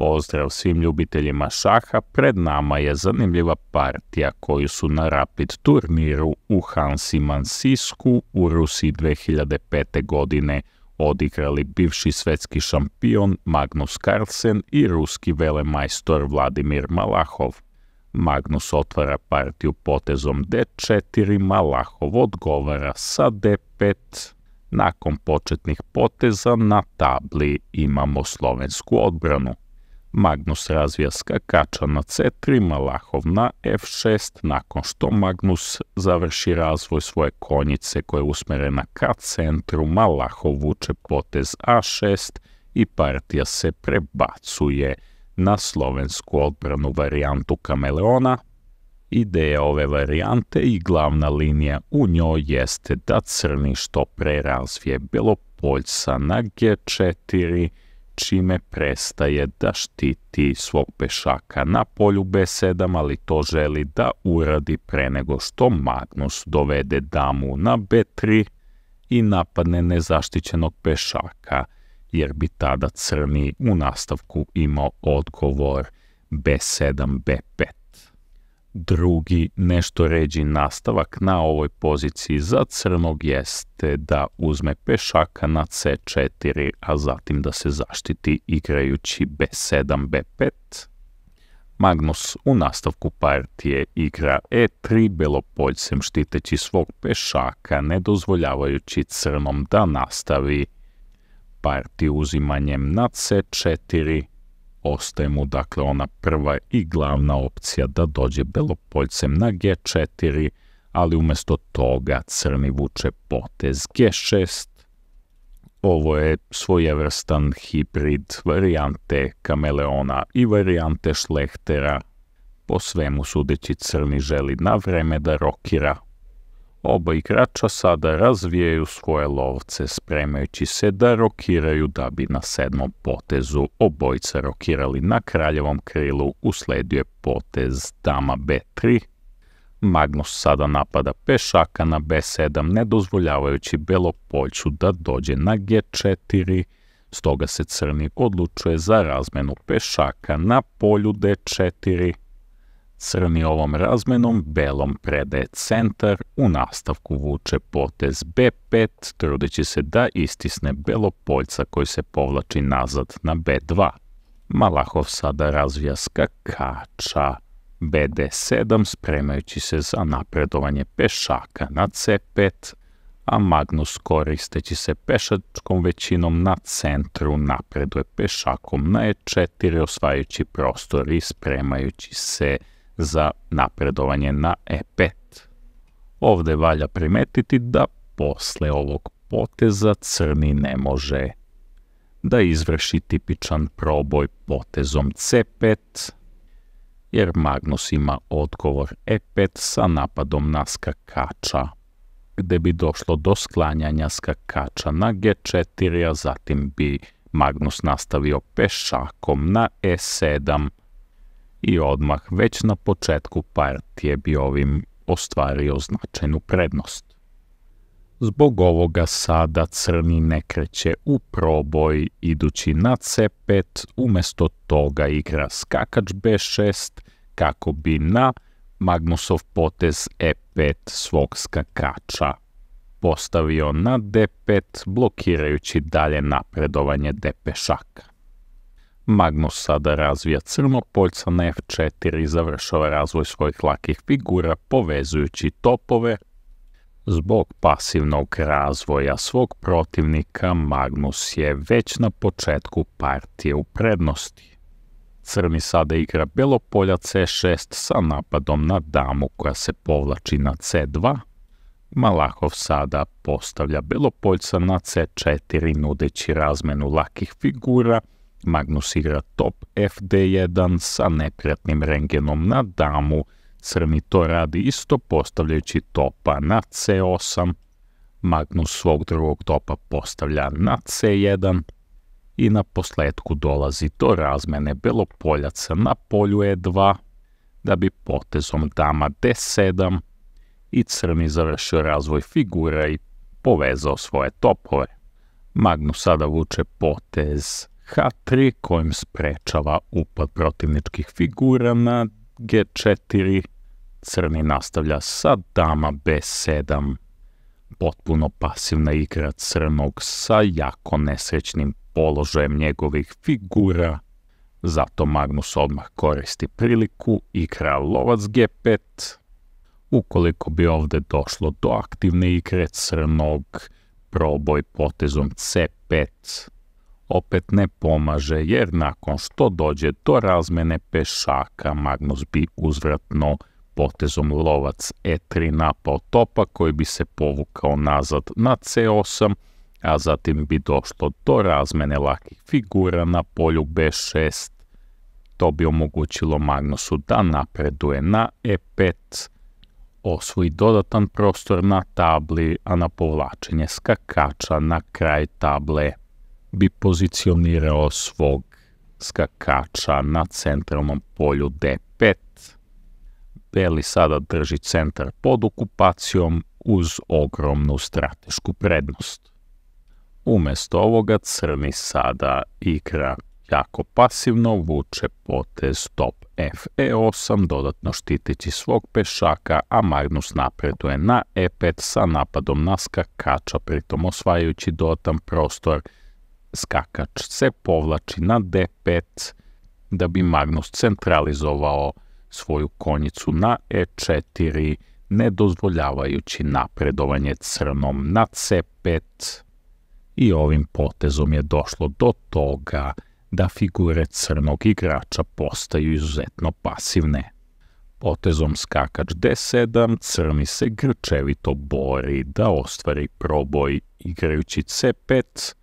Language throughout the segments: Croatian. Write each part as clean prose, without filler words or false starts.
Pozdrav svim ljubiteljima šaha, pred nama je zanimljiva partija koju su na Rapid turniru u Hansi-Mansijsku u Rusiji 2005. godine odigrali bivši svetski šampion Magnus Carlsen i ruski velemajstor Vladimir Malahov. Magnus otvara partiju potezom D4, Malahov odgovara sa D5. Nakon početnih poteza na tabli imamo slovensku odbranu. Magnus razvija skakača na C3, Malahov na F6, nakon što Magnus završi razvoj svoje konjice koja je usmjerena ka centru, Malahov vuče potez A6 i partija se prebacuje na slovensku odbranu varijantu kameleona. Ideja ove varijante i glavna linija u njoj jeste da crni što pre razvije belopoljca na G4, čime prestaje da štiti svog pešaka na polju B7, ali to želi da uradi pre nego što Magnus dovede damu na B3 i napadne nezaštićenog pešaka, jer bi tada crni u nastavku imao odgovor B7, B5. Drugi, nešto ređi nastavak na ovoj poziciji za crnog jeste da uzme pešaka na C4, a zatim da se zaštiti igrajući B7, B5. Magnus u nastavku partije igra E3 belopoljcem štiteći svog pešaka, ne dozvoljavajući crnom da nastavi partiju uzimanjem na C4. Ostaje mu dakle ona prva i glavna opcija da dođe belopoljcem na G4, ali umjesto toga crni vuče potez G6. Ovo je svojevrstan hibrid varijante kameleona i varijante šlehtera. Po svemu sudeći crni želi na vreme da rokira. Oba igrača sada razvijaju svoje lovce spremajući se da rokiraju da bi na 7. potezu obojica rokirali na kraljevom krilu. Usledio je potez dama B3. Magnus sada napada pešaka na B7 ne dozvoljavajući belopoljcu da dođe na G4. Stoga se crni odlučuje za razmenu pešaka na polju D4. Crni ovom razmenom belom predaje centar, u nastavku vuče potez B5, trudeći se da istisne belopoljca koji se povlači nazad na B2. Malahov sada razvija skakača BD7, spremajući se za napredovanje pešaka na C5, a Magnus koristeći se pešačkom većinom na centru napreduje pešakom na E4, osvajajući prostor i spremajući se za napredovanje na E5. Ovdje valja primetiti da posle ovog poteza crni ne može da izvrši tipičan proboj potezom C5, jer Magnus ima odgovor E5 sa napadom na skakača, gde bi došlo do sklanjanja skakača na G4, a zatim bi Magnus nastavio pešakom na E7, i odmah već na početku partije bi ovim ostvario značajnu prednost. Zbog ovoga sada crni ne kreće u proboj idući na C5, umjesto toga igra skakač B6 kako bi na Magnusov potez E5 svog skakača postavio na D5, blokirajući dalje napredovanje D pešaka. Magnus sada razvija crnopoljca na F4 i završava razvoj svojih lakih figura povezujući topove. Zbog pasivnog razvoja svog protivnika Magnus je već na početku partije u prednosti. Crni sada igra belopolja C6 sa napadom na damu koja se povlači na C2. Malahov sada postavlja belopoljca na C4 nudeći razmenu lakih figura. Magnus igra top FD1 sa neprijatnim rengenom na damu. Crni to radi isto postavljajući topa na C8. Magnus svog drugog topa postavlja na C1 i na posljedku dolazi do razmene belopoljaca na polju E2 da bi potezom dama D7 i crni završio razvoj figura i povezao svoje topove. Magnus sada vuče potez H3 kojim sprečava upad protivničkih figura na G4. Crni nastavlja sa dama B7. Potpuno pasivna igra crnog sa jako nesrećnim položajem njegovih figura. Zato Magnus odmah koristi priliku, igra lovac G5. Ukoliko bi ovdje došlo do aktivne igre crnog, proboj potezom C5 opet ne pomaže, jer nakon što dođe do razmene pešaka, Magnus bi uzvratno potezom lovac E3 napao topa koji bi se povukao nazad na C8, a zatim bi došlo do razmene lakih figura na polju B6. To bi omogućilo Magnusu da napreduje na E5, osvoji dodatan prostor na tabli, a na povlačenje skakača na kraj table bi pozicionirao svog skakača na centralnom polju D5. Beli sada drži centar pod okupacijom uz ogromnu stratešku prednost. Umjesto ovoga crni sada igra jako pasivno, vuče potez top F E8, dodatno štiteći svog pešaka, a Magnus napreduje na E5 sa napadom na skakača, pritom osvajajući dodatan prostor. Skakač se povlači na D5 da bi Magnus centralizovao svoju konjicu na E4, ne dozvoljavajući napredovanje crnom na C5. I ovim potezom je došlo do toga da figure crnog igrača postaju izuzetno pasivne. Potezom skakač D7 crni se grčevito bori da ostvari proboj igrajući C5,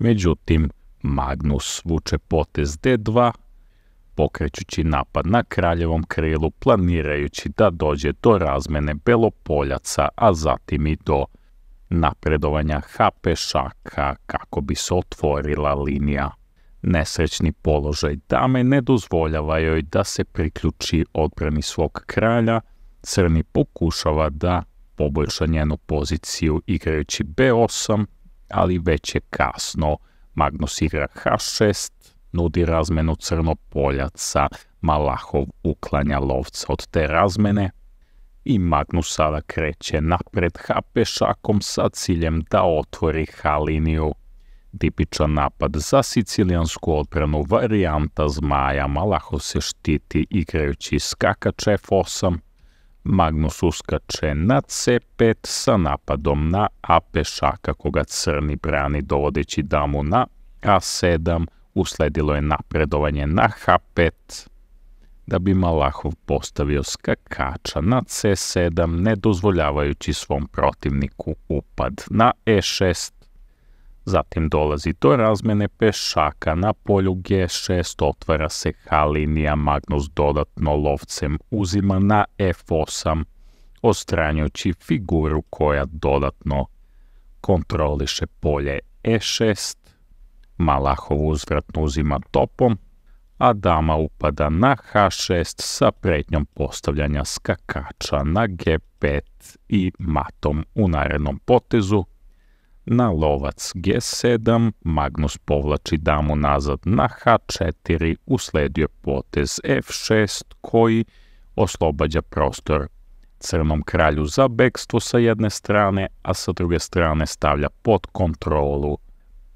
međutim Magnus vuče potez D2, pokrećući napad na kraljevom krilu, planirajući da dođe do razmene belopoljaca, a zatim i do napredovanja H pešaka kako bi se otvorila linija. Nesrećni položaj dame ne dozvoljava joj da se priključi odbrani svog kralja. Crni pokušava da poboljša njenu poziciju igrajući B8, ali već je kasno. Magnus igra H6, nudi razmenu crnopoljaca, Malahov uklanja lovca od te razmene i Magnus sada kreće napred H pešakom sa ciljem da otvori H liniju. Tipičan napad za sicilijansku odbranu, varijanta zmaja. Malahov se štiti igrajući skakač F8. Magnus uskače na C5 sa napadom na A pešaka koga crni brani dovodeći damu na A7. Usledilo je napredovanje na H5 da bi Malahov postavio skakača na C7, ne dozvoljavajući svom protivniku upad na E6. Zatim dolazi do razmene pešaka na polju G6, otvara se H linija, Magnus dodatno lovcem uzima na F8, odstranjujući figuru koja dodatno kontroliše polje E6. Malahov uzvratno uzima topom, a dama upada na H6 sa pretnjom postavljanja skakača na G5 i matom u narednom potezu. Na lovac G7 Magnus povlači damu nazad na H4, usledio potez F6 koji oslobađa prostor crnom kralju za bekstvo sa jedne strane, a sa druge strane stavlja pod kontrolu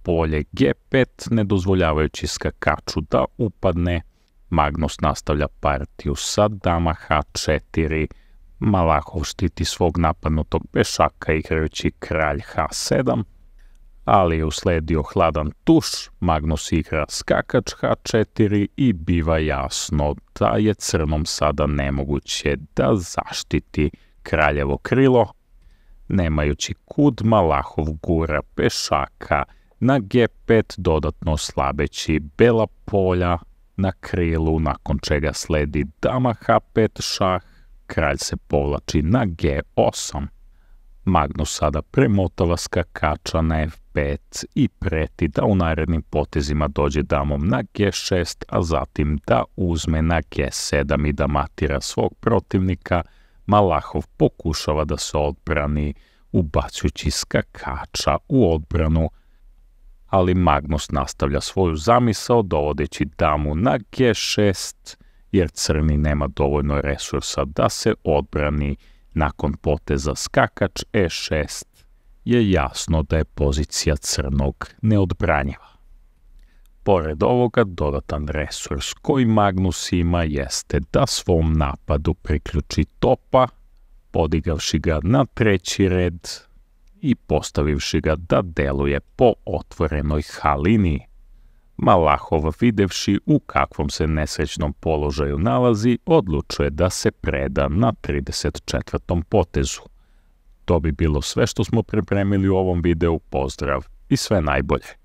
polje G5, ne dozvoljavajući skakaču da upadne. Magnus nastavlja partiju sa dama H4, Malahov štiti svog napadnutog pešaka igrajući kralj H7, ali je usledio hladan tuš. Magnus igra skakač H4 i biva jasno da je crnom sada nemoguće da zaštiti kraljevo krilo. Nemajući kud, Malahov gura pešaka na G5, dodatno slabeći bela polja na krilu, nakon čega sledi dama H5 šah. Kralj se povlači na G8. Magnus sada premotava skakača na F5 i preti da u narednim potezima dođe damom na G6, a zatim da uzme na G7 i da matira svog protivnika. Malahov pokušava da se odbrani ubacujući skakača u odbranu, ali Magnus nastavlja svoju zamisao dovodeći damu na G6, jer crni nema dovoljno resursa da se odbrani. Nakon poteza skakač E6 je jasno da je pozicija crnog neodbranjiva. Pored ovoga, dodatan resurs koji Magnus ima jeste da svom napadu priključi topa, podigavši ga na 3. red i postavivši ga da deluje po otvorenoj H-liniji. Malahov, videvši u kakvom se nesrećnom položaju nalazi, odlučuje da se preda na 34. potezu. To bi bilo sve što smo pripremili u ovom videu. Pozdrav i sve najbolje!